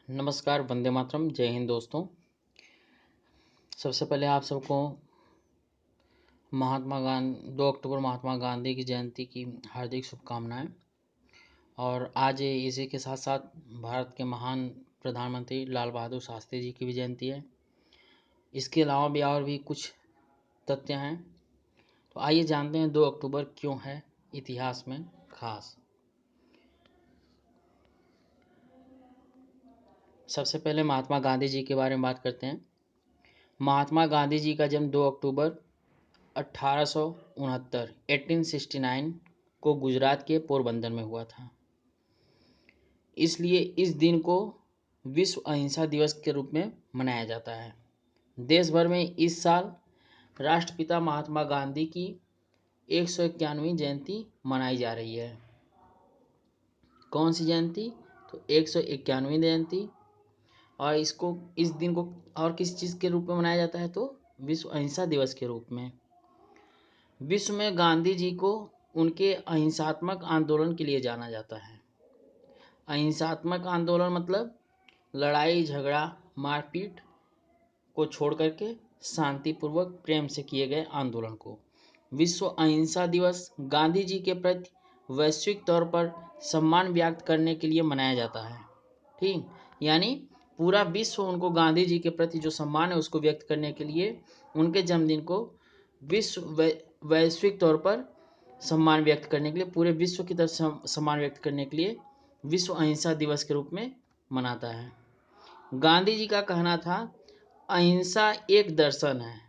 नमस्कार, वंदे मातरम, जय हिंद दोस्तों। सबसे पहले आप सबको 2 अक्टूबर महात्मा गांधी की जयंती की हार्दिक शुभकामनाएं। और आज इसी के साथ साथ भारत के महान प्रधानमंत्री लाल बहादुर शास्त्री जी की भी जयंती है। इसके अलावा भी और भी कुछ तथ्य हैं, तो आइए जानते हैं 2 अक्टूबर क्यों है इतिहास में खास। सबसे पहले महात्मा गांधी जी के बारे में बात करते हैं। महात्मा गांधी जी का जन्म 2 अक्टूबर 1869 को गुजरात के पोरबंदर में हुआ था। इसलिए इस दिन को विश्व अहिंसा दिवस के रूप में मनाया जाता है। देश भर में इस साल राष्ट्रपिता महात्मा गांधी की 151वीं जयंती मनाई जा रही है। कौन सी जयंती? तो 151वीं जयंती। और इस दिन को और किस चीज़ के रूप में मनाया जाता है? तो विश्व अहिंसा दिवस के रूप में। विश्व में गांधी जी को उनके अहिंसात्मक आंदोलन के लिए जाना जाता है। अहिंसात्मक आंदोलन मतलब लड़ाई झगड़ा मारपीट को छोड़ करके शांतिपूर्वक प्रेम से किए गए आंदोलन को। विश्व अहिंसा दिवस गांधी जी के प्रति वैश्विक तौर पर सम्मान व्यक्त करने के लिए मनाया जाता है। ठीक, यानी पूरा विश्व उनको गांधी जी के प्रति जो सम्मान है उसको व्यक्त करने के लिए उनके जन्मदिन को वैश्विक तौर पर सम्मान व्यक्त करने के लिए, पूरे विश्व की तरफ सम्मान व्यक्त करने के लिए विश्व अहिंसा दिवस के रूप में मनाता है। गांधी जी का कहना था, अहिंसा एक दर्शन है,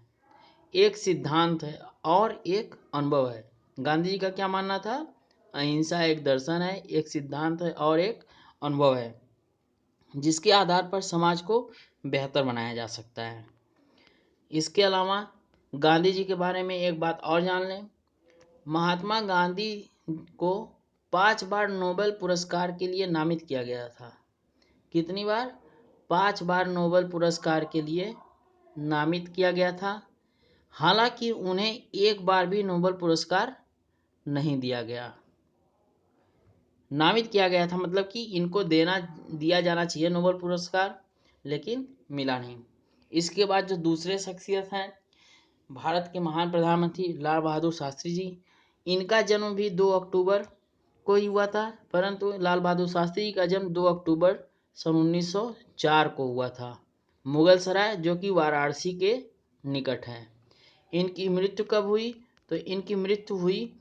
एक सिद्धांत है और एक अनुभव है। गांधी जी का क्या मानना था? अहिंसा एक दर्शन है, एक सिद्धांत है और एक अनुभव है, जिसके आधार पर समाज को बेहतर बनाया जा सकता है। इसके अलावा गांधी जी के बारे में एक बात और जान लें। महात्मा गांधी को 5 बार नोबेल पुरस्कार के लिए नामित किया गया था। कितनी बार? 5 बार नोबेल पुरस्कार के लिए नामित किया गया था। हालांकि उन्हें एक बार भी नोबेल पुरस्कार नहीं दिया गया। नामित किया गया था मतलब कि इनको दिया जाना चाहिए नोबेल पुरस्कार, लेकिन मिला नहीं। इसके बाद जो दूसरे शख्सियत हैं, भारत के महान प्रधानमंत्री लाल बहादुर शास्त्री जी, इनका जन्म भी 2 अक्टूबर को ही हुआ था, परंतु लाल बहादुर शास्त्री जी का जन्म 2 अक्टूबर सन 1904 को हुआ था, मुगल सराय, जो कि वाराणसी के निकट है। इनकी मृत्यु कब हुई? तो इनकी मृत्यु हुई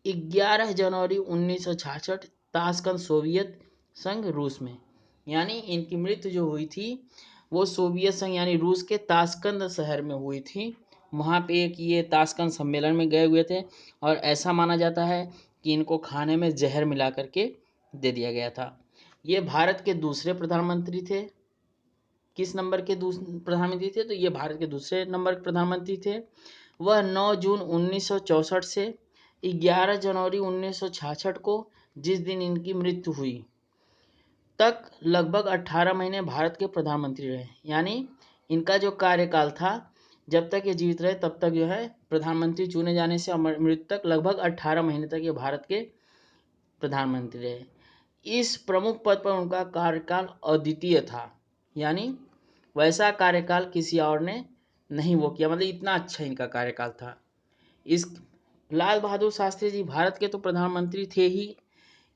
11 जनवरी 1966 ताशकंद सोवियत संघ रूस में। यानी इनकी मृत्यु जो हुई थी वो सोवियत संघ यानी रूस के ताशकंद शहर में हुई थी। वहाँ पे एक ये ताशकंद सम्मेलन में गए हुए थे और ऐसा माना जाता है कि इनको खाने में जहर मिला करके दे दिया गया था। ये भारत के दूसरे प्रधानमंत्री थे। किस नंबर के प्रधानमंत्री थे? तो ये भारत के दूसरे नंबर के प्रधानमंत्री थे। वह 9 जून 1964 से 11 जनवरी 1966 को, जिस दिन इनकी मृत्यु हुई, तक लगभग 18 महीने भारत के प्रधानमंत्री रहे। यानी इनका जो कार्यकाल था, जब तक ये जीवित रहे तब तक जो है प्रधानमंत्री चुने जाने से मृत्यु तक लगभग 18 महीने तक ये भारत के प्रधानमंत्री रहे। इस प्रमुख पद पर उनका कार्यकाल अद्वितीय था, यानी वैसा कार्यकाल किसी और ने नहीं वो किया, मतलब इतना अच्छा इनका कार्यकाल था। इस लाल बहादुर शास्त्री जी भारत के तो प्रधानमंत्री थे ही,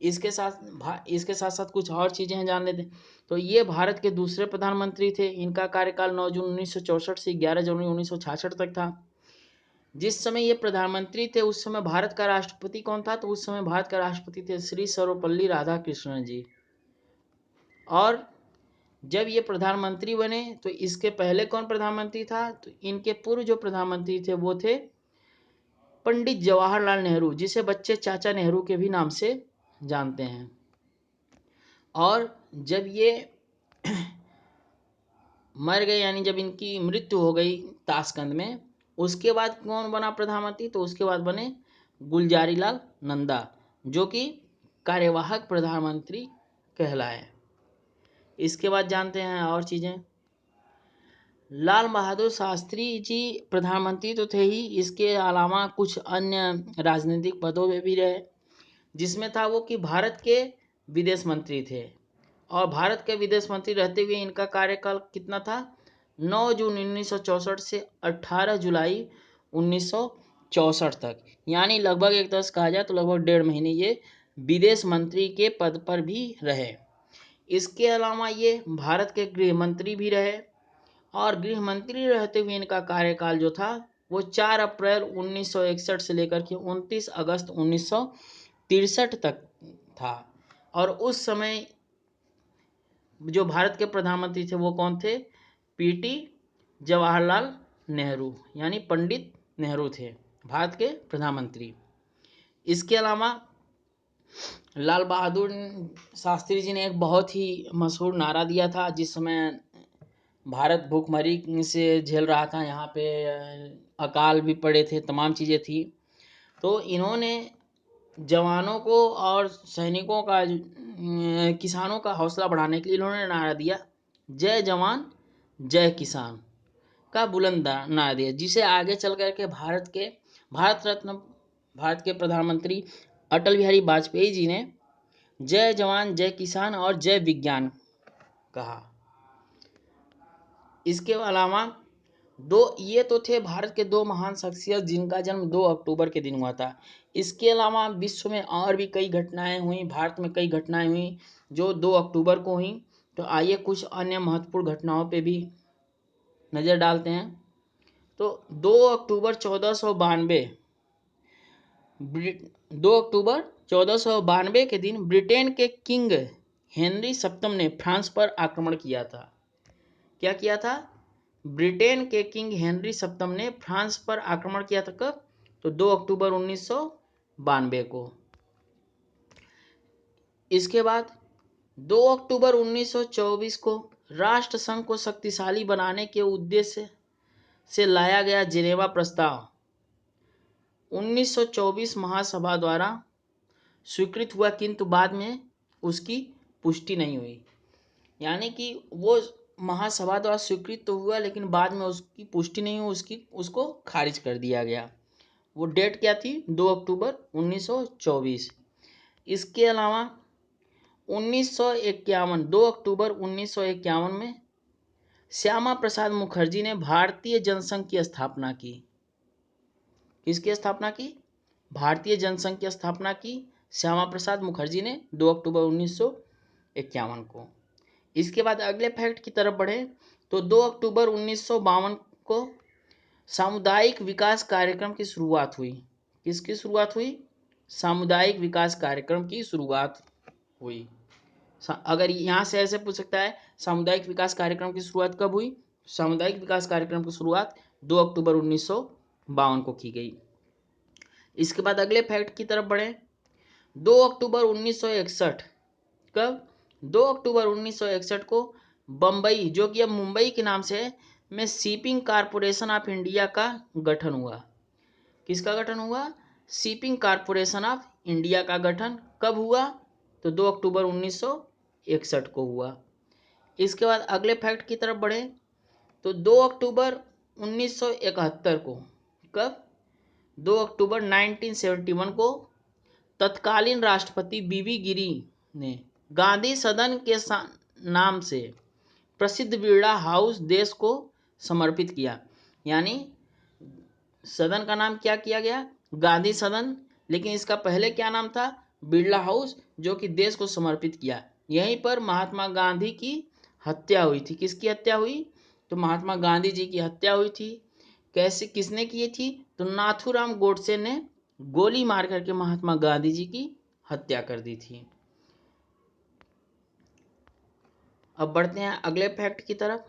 इसके साथ साथ कुछ और चीज़ें हैं, जान लेते हैं। तो ये भारत के दूसरे प्रधानमंत्री थे। इनका कार्यकाल 9 जून 1964 से 11 जनवरी 1966 तक था। जिस समय ये प्रधानमंत्री थे उस समय भारत का राष्ट्रपति कौन था? तो उस समय भारत का राष्ट्रपति थे श्री सर्वपल्ली राधाकृष्णन जी। और जब ये प्रधानमंत्री बने तो इसके पहले कौन प्रधानमंत्री था? तो इनके पूर्व जो प्रधानमंत्री थे वो थे पंडित जवाहरलाल नेहरू, जिसे बच्चे चाचा नेहरू के भी नाम से जानते हैं। और जब ये मर गए, यानी जब इनकी मृत्यु हो गई ताशकंद में, उसके बाद कौन बना प्रधानमंत्री? तो उसके बाद बने गुलजारी लाल नंदा, जो कि कार्यवाहक प्रधानमंत्री कहलाए। इसके बाद जानते हैं और चीज़ें। लाल बहादुर शास्त्री जी प्रधानमंत्री तो थे ही, इसके अलावा कुछ अन्य राजनीतिक पदों में भी रहे, जिसमें था वो कि भारत के विदेश मंत्री थे और भारत के विदेश मंत्री रहते हुए इनका कार्यकाल कितना था? 9 जून 1964 से 18 जुलाई 1964 तक, यानी लगभग एक तरह से कहा जाए तो लगभग 1.5 महीने ये विदेश मंत्री के पद पर भी रहे। इसके अलावा ये भारत के गृह मंत्री भी रहे और गृह मंत्री रहते हुए इनका कार्यकाल जो था वो 4 अप्रैल 1961 से लेकर के 29 अगस्त 1963 तक था। और उस समय जो भारत के प्रधानमंत्री थे वो कौन थे? पीटी जवाहरलाल नेहरू, यानी पंडित नेहरू थे भारत के प्रधानमंत्री। इसके अलावा लाल बहादुर शास्त्री जी ने एक बहुत ही मशहूर नारा दिया था जिस समय भारत भूखमरी से झेल रहा था, यहाँ पे अकाल भी पड़े थे, तमाम चीज़ें थी। तो इन्होंने जवानों को और सैनिकों का किसानों का हौसला बढ़ाने के लिए इन्होंने नारा दिया, जय जवान जय किसान का बुलंद नारा दिया, जिसे आगे चल कर के भारत रत्न भारत के प्रधानमंत्री अटल बिहारी वाजपेयी जी ने जय जवान जय किसान और जय विज्ञान कहा। इसके अलावा ये तो थे भारत के 2 महान शख्सियत जिनका जन्म 2 अक्टूबर के दिन हुआ था। इसके अलावा विश्व में और भी कई घटनाएं हुई, भारत में कई घटनाएं हुई जो 2 अक्टूबर को हुई। तो आइए कुछ अन्य महत्वपूर्ण घटनाओं पे भी नज़र डालते हैं। तो 2 अक्टूबर 1492 के दिन ब्रिटेन के किंग हेनरी सप्तम ने फ्रांस पर आक्रमण किया था। क्या किया था? ब्रिटेन के किंग हेनरी सप्तम ने फ्रांस पर आक्रमण किया था। कब? तो 2 अक्टूबर 1992 को। इसके बाद 2 अक्टूबर 1924 को राष्ट्रसंघ को शक्तिशाली बनाने के उद्देश्य से लाया गया जिनेवा प्रस्ताव 1924 महासभा द्वारा स्वीकृत हुआ, किंतु बाद में उसकी पुष्टि नहीं हुई। यानी कि वो महासभा द्वारा स्वीकृत तो हुआ लेकिन बाद में उसकी पुष्टि नहीं हुई, उसको खारिज कर दिया गया। वो डेट क्या थी? 2 अक्टूबर 1924। इसके अलावा 1951 2 अक्टूबर 1951 में श्यामा प्रसाद मुखर्जी ने भारतीय जनसंघ की स्थापना की। किसकी स्थापना की? भारतीय जनसंघ की स्थापना की श्यामा प्रसाद मुखर्जी ने 2 अक्टूबर 1951 को। इसके बाद अगले फैक्ट की तरफ बढ़े तो 2 अक्टूबर 1952 को सामुदायिक विकास कार्यक्रम की शुरुआत हुई। किसकी शुरुआत हुई? सामुदायिक विकास कार्यक्रम की शुरुआत हुई। अगर यहाँ से ऐसे पूछ सकता है सामुदायिक विकास कार्यक्रम की शुरुआत कब हुई? सामुदायिक विकास कार्यक्रम की शुरुआत 2 अक्टूबर 1952 को की गई। इसके बाद अगले फैक्ट की तरफ बढ़े 2 अक्टूबर 1961। कब? 2 अक्टूबर 1961 को बम्बई, जो कि अब मुंबई के नाम से है, में शिपिंग कॉरपोरेशन ऑफ इंडिया का गठन हुआ। किसका गठन हुआ? शिपिंग कॉरपोरेशन ऑफ इंडिया का गठन कब हुआ? तो 2 अक्टूबर 1961 को हुआ। इसके बाद अगले फैक्ट की तरफ बढ़े तो 2 अक्टूबर 1971 को। कब? 2 अक्टूबर 1971 को तत्कालीन राष्ट्रपति बीबी गिरी ने गांधी सदन के नाम से प्रसिद्ध बिरला हाउस देश को समर्पित किया। यानी सदन का नाम क्या किया गया? गांधी सदन, लेकिन इसका पहले क्या नाम था? बिरला हाउस, जो कि देश को समर्पित किया। यहीं पर महात्मा गांधी की हत्या हुई थी। किसकी हत्या हुई? तो महात्मा गांधी जी की हत्या हुई थी। कैसे, किसने की थी? तो नाथूराम गोडसे ने गोली मार करके महात्मा गांधी जी की हत्या कर दी थी। अब बढ़ते हैं अगले फैक्ट की तरफ।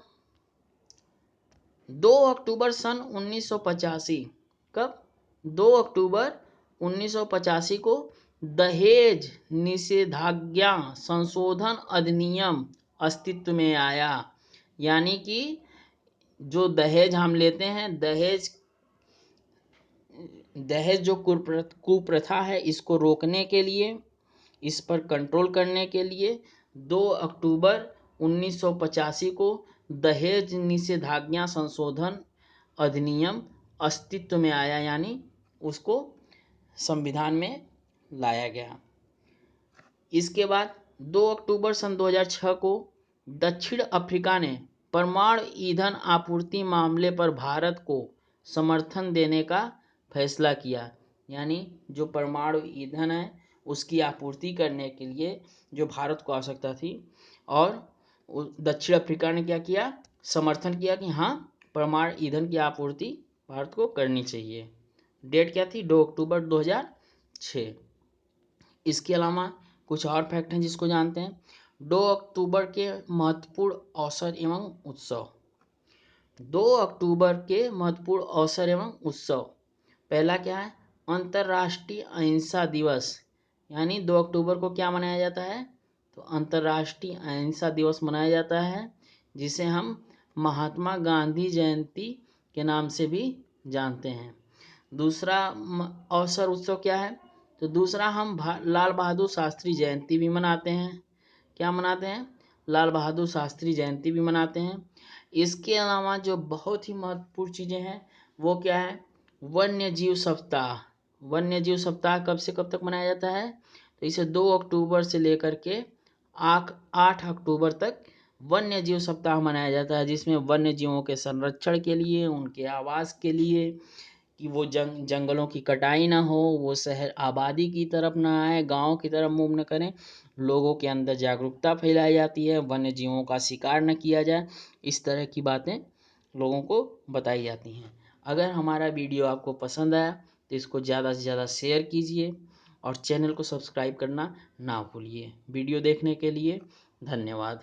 2 अक्टूबर सन 1985। कब? 2 अक्टूबर 1985 को दहेज निषेधाज्ञा संशोधन अधिनियम अस्तित्व में आया। यानी कि जो दहेज हम लेते हैं, दहेज जो कुप्रथा है, इसको रोकने के लिए, इस पर कंट्रोल करने के लिए 2 अक्टूबर 1985 को दहेज निषेधाज्ञा संशोधन अधिनियम अस्तित्व में आया, यानी उसको संविधान में लाया गया। इसके बाद 2 अक्टूबर सन 2006 को दक्षिण अफ्रीका ने परमाणु ईंधन आपूर्ति मामले पर भारत को समर्थन देने का फैसला किया। यानी जो परमाणु ईंधन है उसकी आपूर्ति करने के लिए जो भारत को आवश्यकता थी, और दक्षिण अफ्रीका ने क्या किया, समर्थन किया कि हाँ परमाणु ईंधन की आपूर्ति भारत को करनी चाहिए। डेट क्या थी, 2 अक्टूबर 2006। इसके अलावा कुछ और फैक्ट हैं जिसको जानते हैं। 2 अक्टूबर के महत्वपूर्ण अवसर एवं उत्सव। 2 अक्टूबर के महत्वपूर्ण अवसर एवं उत्सव, पहला क्या है, अंतर्राष्ट्रीय अहिंसा दिवस। यानी 2 अक्टूबर को क्या मनाया जाता है, तो अंतर्राष्ट्रीय अहिंसा दिवस मनाया जाता है, जिसे हम महात्मा गांधी जयंती के नाम से भी जानते हैं। दूसरा अवसर उत्सव क्या है, तो दूसरा हम लाल बहादुर शास्त्री जयंती भी मनाते हैं। क्या मनाते हैं, लाल बहादुर शास्त्री जयंती भी मनाते हैं। इसके अलावा जो बहुत ही महत्वपूर्ण चीज़ें हैं वो क्या है, वन्य जीव सप्ताह। वन्य जीव सप्ताह कब से कब तक मनाया जाता है, तो इसे 2 अक्टूबर से लेकर के 8 अक्टूबर तक वन्य जीव सप्ताह मनाया जाता है, जिसमें वन्य जीवों के संरक्षण के लिए, उनके आवास के लिए, कि वो जंगलों की कटाई ना हो, वो शहर आबादी की तरफ ना आए, गांव की तरफ मूव न करें, लोगों के अंदर जागरूकता फैलाई जाती है, वन्य जीवों का शिकार न किया जाए, इस तरह की बातें लोगों को बताई जाती हैं। अगर हमारा वीडियो आपको पसंद आया तो इसको ज़्यादा से ज़्यादा शेयर कीजिए और चैनल को सब्सक्राइब करना ना भूलिए। वीडियो देखने के लिए धन्यवाद।